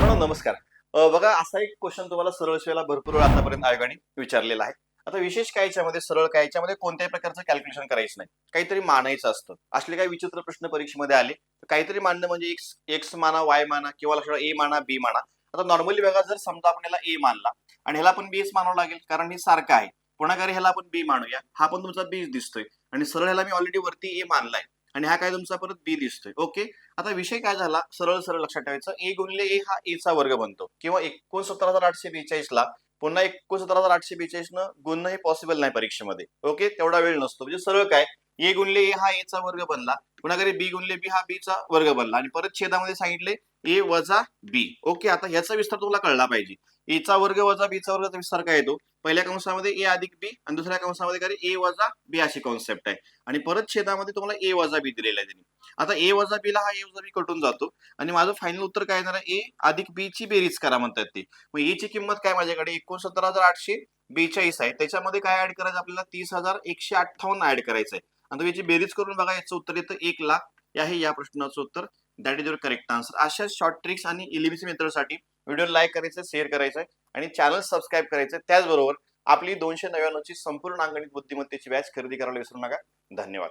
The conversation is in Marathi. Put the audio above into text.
मित्रांनो नमस्कार. बघा असा एक क्वेश्चन तुम्हाला सरळ शिवायला भरपूर वेळा आतापर्यंत आयोगाने विचारलेला आहे. आता विशेष काय याच्यामध्ये सरळ काय याच्यामध्ये कोणत्याही प्रकारचं कॅल्क्युलेशन करायचं नाही. काहीतरी मानायचं असतं. असले काही विचित्र प्रश्न परीक्षेमध्ये आले तर काहीतरी मांडणं म्हणजे एक्स माना, वाय माना किंवा लक्षात ए माना, बी माना. आता नॉर्मली बघा जर समजा आपण याला ए मानला आणि ह्याला पण बीच मानावं लागेल कारण हे सारखं आहे. पुन्हा घरी ह्याला आपण बी मानूया. हा पण तुमचा बीच दिसतोय आणि सरळ ह्याला मी ऑलरेडी वरती ए मानलाय आणि हा काय तुमचा परत बी दिसतोय. ओके. आता विषय काय झाला सरळ सरळ लक्षात ठेवायचं ए गुणिले ए हा ए चा वर्ग बनतो किंवा 69,842 ला पुन्हा 69,842 न गुणणं हे पॉसिबल नाही परीक्षेमध्ये. ओके तेवढा वेळ नसतो म्हणजे सरळ काय ए गुणिले ए हा ए चा वर्ग बनला पुन्हा घरी बी गुणिले बी हा बी चा वर्ग बनला आणि परत छेदामध्ये सांगितले ए वजा बी. ओके आता ह्याचा विस्तार तुम्हाला कळला पाहिजे. ए चा वर्ग वजा बी चा वर्गाचा विस्तार काय येतो पहिल्या कंसामध्ये ए अधिक बी आणि दुसऱ्या कंसामध्ये काय ए वजा बी अशी कॉन्सेप्ट आहे आणि परत छेदामध्ये तुम्हाला ए वजा बी दिलेला आहे त्यांनी. आता ए वजा बी ला हा ए वजा बी कटून जातो आणि माझं फायनल उत्तर काय येणार आहे ए अधिक बी ची बेरीज करा म्हणतात ते. मग ए ची किंमत काय माझ्याकडे 69,842 आहे त्याच्यामध्ये काय ऍड करायचं आपल्याला 30,158 ऍड करायचं आहे. आता याची बेरीज करून बघा याचं उत्तर येतं 1,00,000 आहे या प्रश्नाचं उत्तर. That is your correct answer. अशा शॉर्ट ट्रिक्स आणि एलिमेंट्री मेथडसाठी व्हिडिओ लाईक करायचं, शेअर करायचं आणि चॅनल सबस्क्राईब करायचं. त्याचबरोबर आपली 299 ची संपूर्ण अंगणित बुद्धिमत्तेची बॅच खरेदी करायला विसरू नका. धन्यवाद.